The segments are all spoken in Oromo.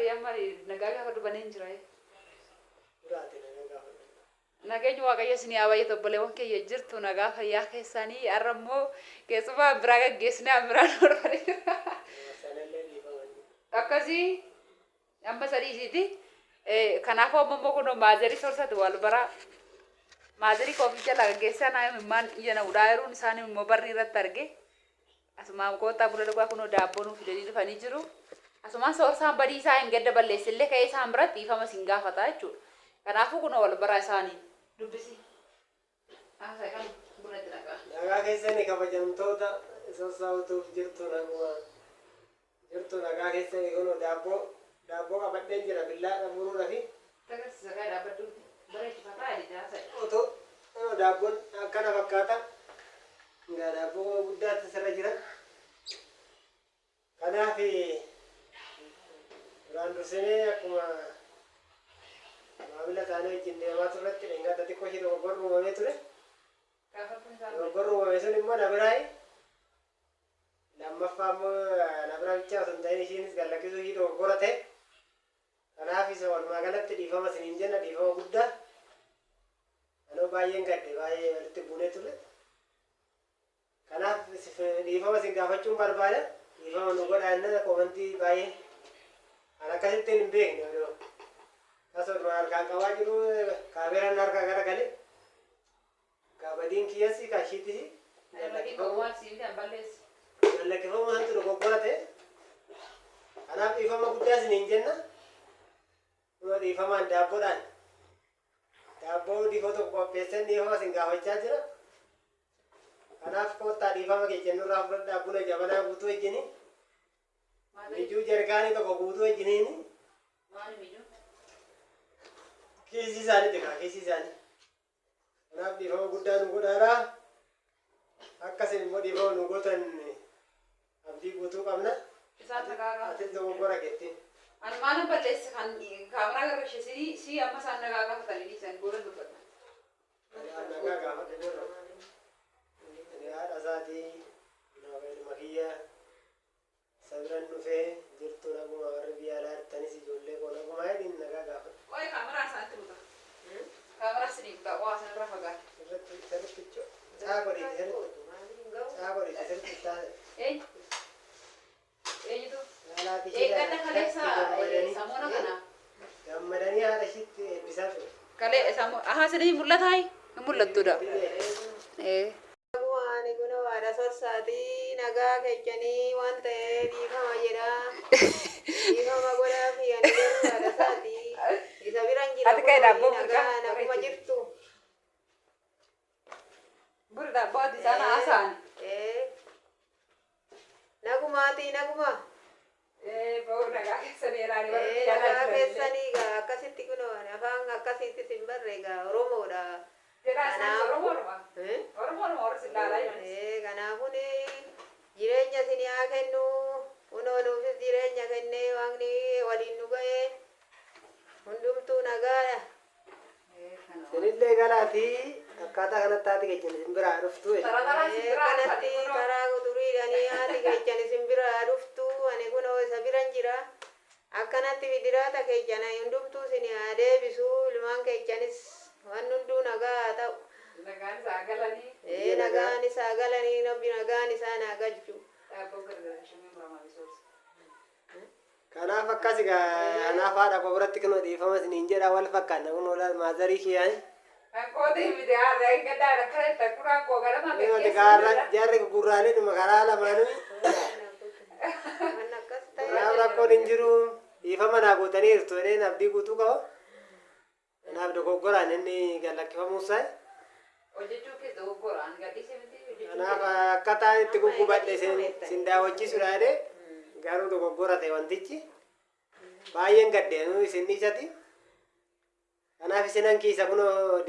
yamari nagaga fadu banen jirai. Durate nagaa fadu. Nageenyi waaqayyo isin yaa baay'ee obboleewwan kiyya jirtu nagaa fayyaa keessanii arrammoo keessumaa biraa gaggeessine amiraan horfanii. Akkasii amma sadiisiiti. Kanaafuu ammoo kun maazerii sorsatu wal bara maazerii koofii jala gaggeessaa naa immaan iyana udaayiruun isaanii immoo barri irratti arge. Asumaan koottaa bula dhugaa kun daabboo nuuf fidanii dhufanii jiru. Asumaan sorsaan badii isaa hin gadda balleessillee ka'ee isaan biratti dhiifama siin gaafata jechuudha. Kanaafuu kun wal bara isaanii. Dubbisi. Asa kan buna jiraga. Nagaa keessanii kabajamtoota sossaawutuuf jirtu nagaa keessanii kun daabboo qabadheen jira billaa dhabuuruu fi. Tagarsiisa gaa dhaabbadhu. Bareechifataa edita asa. Otoo daabboon akkana fakkaata. Ngaa daabboo guddaatti sirra jira. Kanaaf duraan dursinee akkuma maamila isaanii wajjin deemaa turretti dhingaata xiqqoo ishee dogoggorri uumamee ture. Dogoggorri uumame sun immoo na biraayi. Lammaffaa immoo na biraa bichaa osoo hin ta'in isheenis gallakkisuu ishee dogoggora ta'e. Kanaaf isa walumaa galatti dhiifama isiniin jenna dhiifama guddaa. Anoo baay'een gadde baay'ee walitti buunee ture. Kanaaf dhiifama isin gaafachuun barbaada. Dhiifama nu godhaa komantii baay'ee. An akkasittiin hin beekne. Kasoduma harkaan qabaa jiru kaameraan harkaa gara galee kaabadiin kiyyasii kaashiitii gallakkifamu santu dogoggora ta'e kanaaf dhiifama guddaa isiniin jenna kunoo dhiifamaan daabboodhaan daabboo difoo tokko qopheessan dhiifama isin gaafachaa jira kanaaf koottaa dhiifama keejjennurraa fudhadhaa buna jabanaa guutuu wajjiniin mijuu jarkaanii tokko guutuu wajjiniin kiisii isaanii jira kiisii isaanii kanaaf dhiifama guddaa nu godhaadhaa akkasin immoo dhiifama nu gootan abdii guutuu qabna atin dogoggora gettiin an maana balleessa kan kaameraa gargashee si amma isaan nagaa gaafatanii dhiisan booda dubbata nagaa gaafate haadha isaatii ilma kiyya sabiran dhufee jirtu naguma warri biyya alaa hirtanis ijoollee koo naguma jedhin nagaa gaafate. Qoy kaameraa isaanitti buta. Kaameraa siniif buta waa sana irra fagaate. Sirriitti caa godhite sirriitti taate. Eenyutu? Eeggadda kaleessa samuuna kana. Gammadanii haadha ishiitti eebbisaa ture. Kalee samu aha sini mul'ata hin mul'attudha. Ani kun waada sossaati nagaa keechanii waan ta'ee dhiifama jedha. Dhiifama godhaa fi ani garuu waada isaati. Isa biraan jira nagaa naguma jirtu. Buri daabboo ati isaan haasa'an. Nagumaati naguma. Ba'u nagaa keessanii ilaali. Nagaa keessanii gaa akkasitti kun afaan akkasitti sin barre gaa Oromoodha. Kanaafuu jireenya isinii haa kennu kunoo nuufis jireenya kennee waaqni waliin nu ga'e hundumtuu nagaadha. Sinillee galaatii akkaataa kanatti haati keechan isin biraa dhuftu. Kanatti karaa duriidhanii haati keechan isin biraa dhuftu ani kunoo isa biran jira. Akkanatti bidiraata keechan hundumtuu isinii haa deebisu ilmaan keechanis waan hunduu nagaa ta'u. Nagaan isaa galanii. Nagaan isaa galanii nabbi nagaan isaa naa galchu. Kanaaf akkas kanaaf haadha koo biratti kunoo dhiifama isiniin jedha wal fakkaanna kunoo maazarii kiyyaani. Kooti miti haadha hin gaddaadha kanatti kuraan koo galama beekeessa. Jarri gurraalee dhuma karaa lamaanuu. Kanaaf rakkoon hin jiru dhiifama naa gootanii jirtu jedheen abdii guutuu qaba. Kanaaf dogoggoraan inni gallakkifamuusaa. Hojjechuu keessa dogoggoraan gadhiisee miti. Kanaaf akkaataa itti guggubadhe sin daawwachiisudha jedhee garuu dogoggora ta'e wantichi baay'een gaddeenuu isin dhiisati. Kanaaf isinan kiisa kunoo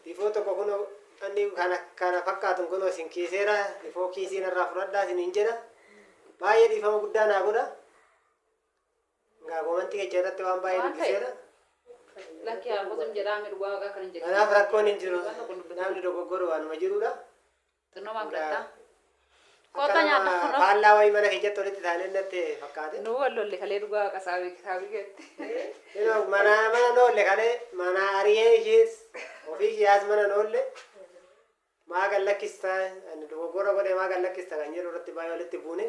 difoo tokko kunoo anni kana fakkaatun kunoo isin kiiseera difoo kiisiin irraa fudhadhaa isiniin jedha. Baay'ee dhiifama guddaa naa godha. Ngaa komantii kecha irratti waan baay'ee dubbiseera. Lakki haasofni jedhame dhugaa waaqaa kan hin jedhu. Kanaaf rakkoon hin jiru. Namni dogoggoruu waanuma jirudha. Xinnoo maamlataa. Kota nyaata kuno. Faallaa wayii mana keessatti walitti taa'anii natti fakkaate. Nu wallolle kalee dhugaa kasaabii geetti. Mana noolle kalee mana ari'ee ishees ofii ishees mana noolle maa kan lakkistaa dogoggora godhee maa kan lakkistaa kan jedhu irratti baay'ee walitti buune.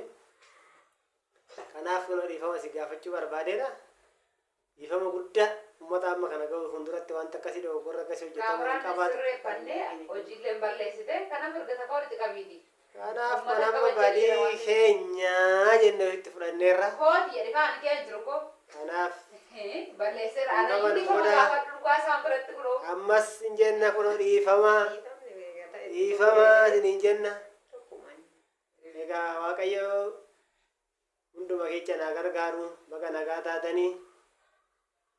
Kanaaf kun dhiifama si gaafachuu barbaadeedha. Dhiifama guddaa uummata amma kana gahu fuulduratti wanta akkasii dogoggora akkasii hojjetamu hin qabaatu. Sirreeffannee hojiilee balleessite kanaaf erga takka walitti qabiiti. Kanaaf manamma badii keenyaa jennee itti fudhanneerra. Kooti jedhe kaan kee jiru ko. Kanaaf balleesseera ana inni kuma gaafa dhugaa isaan biratti guloo. ammas hin jenna kun dhiifama hin jenna. Egaa Waaqayyo hunduma keenya naa gargaaru baga nagaa taatanii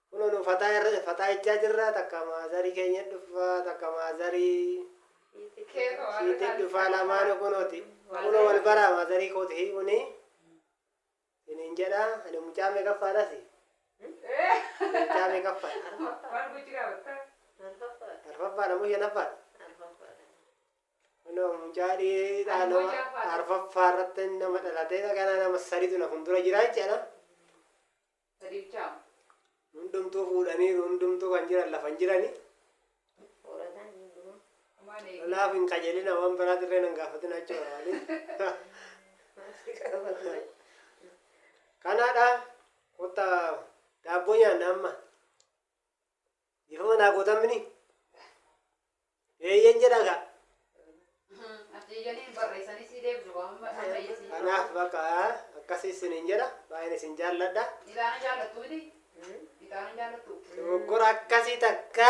kun nu fataa ijaa jirra takka maazarii keenya dhufaa takka maazarii siitti dhufaa lamaan kunooti kun wal baraa maazarii kooti kuni hin jedha ani mucaa meeqaffaadhas mucaa meeqaffaadha Waan guchi gaafata. arfaffaadha moo shanaffaadha no mucaa dhiidhaa nama arfaffaa irratti nama dhalatee kana nama sadiitu na fuuldura jira jechuudha. Sadiif chaamu. Hundumtuu fuudhanii hundumtuu kan jiran lafa hin jirani. Kanaaf hin qajeelina waan biraati irree nan gaafatin jechuudha. Kanaadha kotta daabboo nyaanna amma. Ifama naa gootamini. Eeyyen jedhaga. Ajjeeyanii barreessanii si deebisu waan ammayyeessi. Kanaaf bakka akkasii isiniin jedha baay'een isin jaalladha. Itaana jaallattu miti. Itaana jaallattu. Dogoggora akkasii takka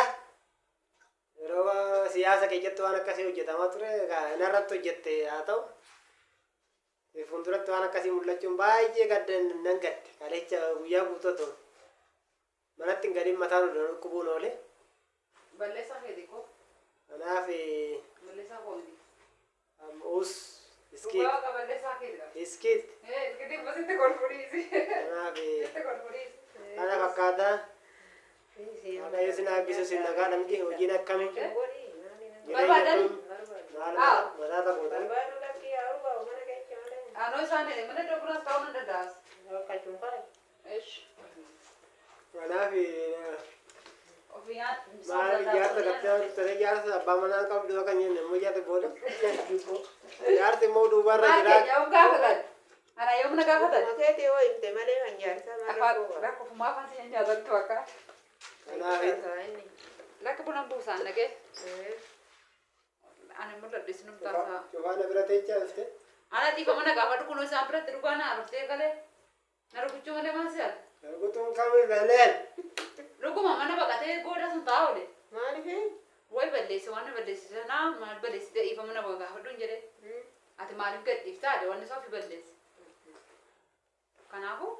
yeroo siyaasa keessatti waan akkasii hojjetamaa ture inarratti hojjette haa ta'u fuulduratti waan akkasii mul'achuun baay'ee gaddan nan gadde kalecha guyyaa guutuu ta'u manatti hin gadiin mataan dhukkubuun oole. Balleessaa keeti ko. Kanaaf Balleessaa kooti. us iskiit Dhugaa akka balleessaa keeti. iskiit Iskiitiin basitti kolfuriisi. kanaaf Itti kolfuriisi. kana fakkaata waaqayyo sin eebbisu sin nagaa namti hojiin akkamii Barbaadani. mataa taphootan Anoo isaanii mana doguraas ta'uu ni danda'as. kanaaf Ofiyaan. maal ijaarsa qabxee ijaarsa abbaa manaan qabdu kan jenne immoo ijaarsa booda ijaarsa immoo duubarra Maal jira. keenya yoom gaafatan? Ana yoom na gaafatan? Makeeti yoo himte malee kan jaarsaa Afaan maal rakkofumaa afaan si nyaatatu akka. Kanaaf Lakka buna buusaan nagee. Ani mul'adhu isinum taasisaa. cufaana bira teechaa dhufte Ana dhiifama na gaafadhu kunoo isaan biratti dhugaa na arrabsee galee. Na rukuchuu malee maal si'al? gutuun kamii galeen Dhuguma mana baqatee gooda sun taa'aa oole. maaliif Way balleesse waan na balleessise naa maal balleessite dhiifama na gaafadhu hin jedhee. Ati maaliif gadhiiftaa ade wanni isaa ofi balleesse. Kanaafuu.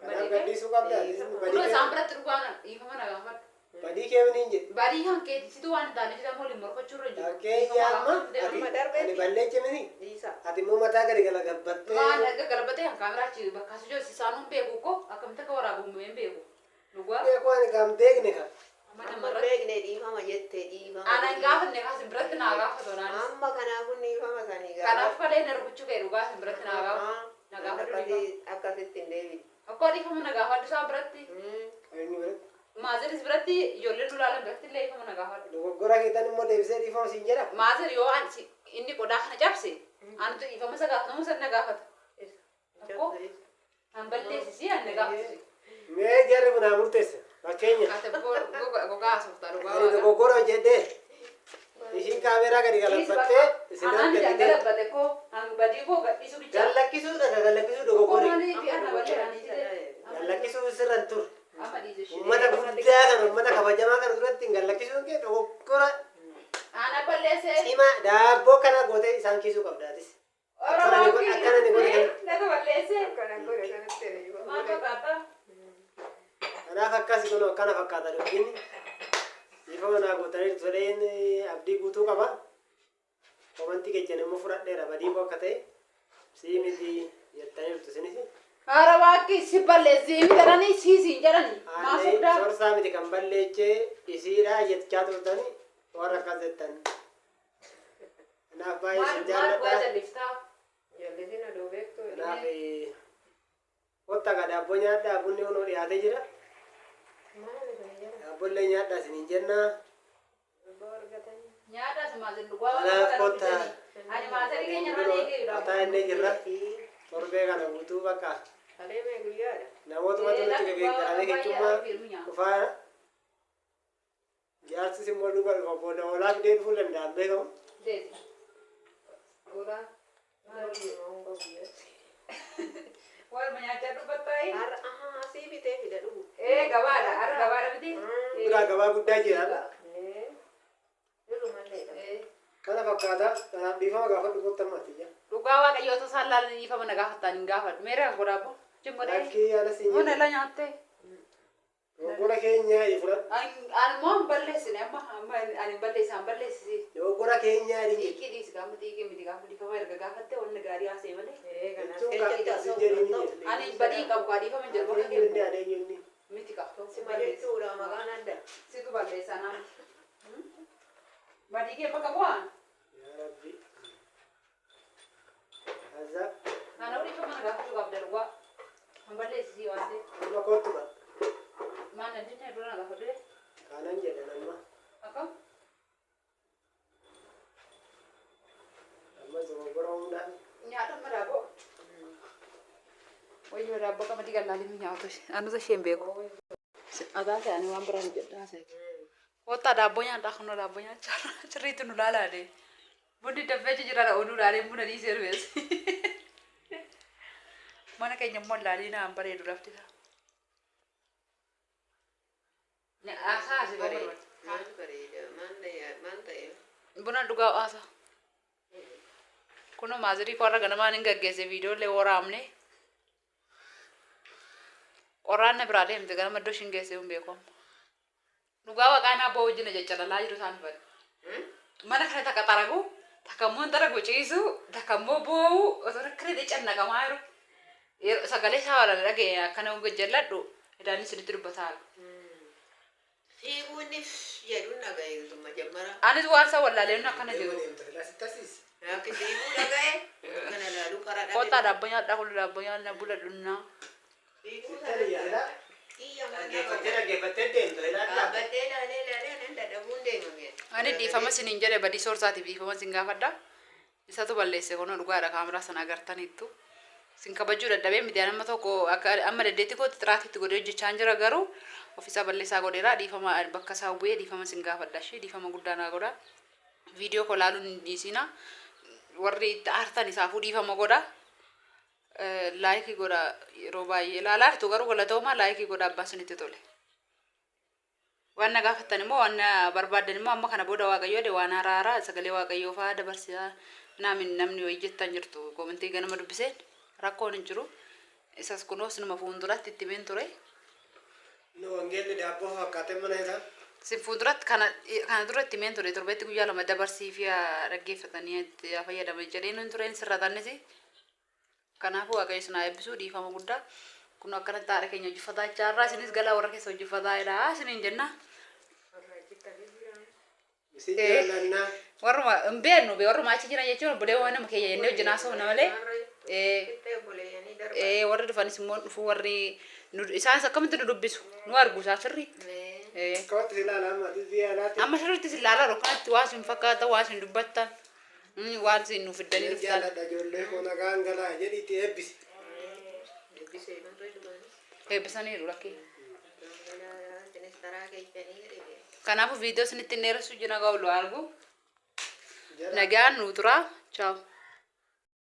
kanaaf gadhiisuu qabda Kunoo isaan biratti dhugaa dhiifama na gaafadhu. badii keeminiin jedhe Barii kan keeti situ waan hin taane jedhamu waliin morkachuu irra jiru. fakkeenya amma ani balleechimini dhiisa ati immoo mataa gadi gala gabbattee Maal erga galabatee kan kaameraachi bakka asii jiru isaanuun beeku ko akkamitti akka waraabamu hin beeku. Dhugaa. beeku ani kan beekne ka Amma amma namarratti. beekne dhiifama jette dhiifama Ana hin gaafanne kaas biratti naa gaafatu naanis. amma kanaafuu dhiifama sanii Kanaaf kalee na rukuchuu kee dhugaa isin biratti naa gaafatu. Na gaafatu. akkasitti hin deebiin Akkoo dhiifama na gaafadhu isaan biratti. eenyu biratti Maaziris biratti ijoolleen dulaalan biratti illee dhiifama na gaafadhu. dogoggora keessan immoo deebisee dhiifama siin jedha Maazir yoo inni qodaa kana cabse antu dhiifama isa gaafatamu isa na gaafata. Akkoo an balleessisi an na gaafatu. mee jarri kun haa murteessa fakkeenya Ate gogaa asoftaa ani dhugaa. dogoggora jedhee ishiin kaameeraa gadi galabattee isin Anaan gadi galabbate koo an badii koo gadhiisu bicha. gallakkisuu daga gallakkisuu dogoggori Amma gallakkisuu sirran tur dhiisuu ummata guddaa kan ummata kabajamaa kan duratti gallakkisuun kee dogoggora Ana balleessee. cimaa daabboo kana gootee isaan kiisuu qabdaatis akkana ni godhe Laga balleessee. akkana godhe kanatti Maal fakkaata? kanaaf akkasi kun akkana fakkaata dubbiin dhiifama naa gootanii toleen abdii guutuu qaba komantii keechan immoo fudhadheera badii koo akka ta'e sii miti jettanii jirtu isinis Hara waakki si balleessii hin jedhanii siisiin jedhanii. aanee Maasuddaa. sorsaa miti kan balleechee isiidha jechaa turtanii warra akkas jettan kanaaf baay'ee isin Maal bu'aa jaalladha jalliftaa? Kanaaf kottaa ka daabboo nyaadhaa bunni kunoo dhiyaatee jira. Daabboollee nyaadhaa isiniin jennaa. Nyaata semaatiin dhugaa Kanaaf kottaa ani maatii keenya irra eegee mataa inni jirra. Torbee kana guutuu bakka namootuma nutti gaggeessalanii jechuummaa dhufaa. Jaarsis immoo duuba dhufa booda hoolaa fidee dhufuu danda'an beekamu. Wal menyaca dubatai. Asii bitee fida dhugu. Gabaadha. Har'a gabaadha miti. Biraa gabaa guddaa jira. Dhugumallee. Kana fakkaata. Kanaaf dhiifama gaafadhu kottamatti jira. Dhugaa waaqayyoo osoo isaan laalan dhiifama na gaafataan hin gaafadhu. Meera kan godhaa boo. Jimgodhee. Lakkii yaala siin Mun ela nyaattee. Dogoggora keenya fudhadhu. Ani moo hin balleessine amma ani balleessaan balleessisi. Dogoggora keenya Xiiqii dhiisi gaafa xiiqii miti gaafa dhiifama erga gaafattee wanni gaarii haasee malee. Ani badii qabu kaa dhiifama jedhu bakka kennu. Miti qaba. Si balleessuudha maqaan adda. Situ balleessaa naam. Badii kee bakka bu'aan. Yaa Rabbi. Azza. Ana dhiifama na gaafachuu qabda dhugaa. Hin balleessisii waan ta'eef. Amma kottuba. Mana dinne dura na gaafadhu. Kanan jedhan amma. Akkam? Amma dogoggora hundaan. Nyaata madaaboo. Wayyoo daabboo qamadii gallaalii mi nyaatu anuta isheen beeku. Adaa ta'anii waan biraan jedhaa ta'e. Wota daabboo nyaataa kunoo daabboo nyaachaa sirriitti nu laalaa dee. Bunni daffee jira oduu laalee buna dhiisee rufees. Mana keenya immoo laalii naan bareedu lafti isaa. Aasaa si bareedu. Maal bareeda maal ta'e. Buna dhugaa aasaa. Kunoo maazirii korra ganamaan hin gaggeesse viidiyoolee waraabne. Qorraanna biraa deemte gara maddoo ishiin geessee hin beekamu. Dhugaa waqaanaa boo wajjin jajjalalaa jiru isaan bari. Mana kana takka xaragu, takka immoo xaragu ciisu, takka immoo boo'u osoo rakkanatti cannaqamaa jiru. Sagalee isaa waraana dhagee akkana gajjalladhu idaanis sirriitti dubbataa jiru. Fiiguunis jedhuun dhaga'e gisuma jammara. Anis waan isaa wallaaleen akkana jiru. Akka fiiguu dhaga'e kana laaluu karaa dhaga'e. Kottaa daabboo nyaadhaa kun daabboo nyaadhaa bula dhunnaa. Fiiguu Dhaggeeffattee deemtu ilaalla. Baddee laalee nan dadhabuun deemame. Ani dhiifama siniin jedhe badii soorsaatiif dhiifama sin gaafadha. Isatu balleesse kunoo dhugaadha kaameraa sana agartaniittu. Sin kabajuu dadhabee miti amma tokko akka amma deddeetti kootti xiraatiitti godhee hojjechaa jira garuu ofiisaa balleessaa godheera dhiifama bakka isaa bu'ee dhiifama sin gaafadha ishee dhiifama guddaa naa godha. Viidiyoo koo laaluun hin dhiisina. Warri itti aartan isaafuu dhiifama godha. Laayikii godha yeroo baay'ee ilaalaa jirtu garuu galatoomaa laayikii godha abbaa sinitti tole. Waan na gaafattan immoo waan barbaaddan immoo amma kana booda waaqayyoo de waan haaraa sagalee waaqayyoo fa'aa dabarsisaa namni wayii jettan jirtu komentii ganama dubbiseen rakkoon hin jiru. Isas kunoo sinuma fuulduratti itti himeen ture. Wangeelli daabboo fakkaatee mana isaa. Sin fuulduratti kana dura itti himeen ture torbeetti guyyaa lama dabarsiifii dhaggeeffatanii itti fayyadaman jedheen hin tureen sirratannis. Kanaafuu waaqayyo isin haa eebbisuu dhiifama guddaa. Kun akkanatti haadha keenya hojjefataa jaarraa isinis galaa warra keessa hojjefataa jedhaa isiniin jenna. Isin jaallannaa. Warruma hin beeknu warruma achi jiran jechuun obbolee waan nama keenya jennee hojjenaa soofna malee. Warri dhufanis immoo dhufuu warri isaanis akkamitti nu dubbisu nu argu isaa sirrii. Akkamitti ilaalaa ammatis yaalaatti. Amma sirriitti si ilaalaa akkanatti waan sin fakkaata waan sin dubbattan waan sin nuuf fiddanii dhuftan. Jaalladha ijoollee koo nagaan galaa jedhiitti eebbisi. Eebbisaniiru lakkee. Kanaafuu viidiyoo isinitti hin dheeressu jina ga'u argu. Nagaan nu turaa. Ciao.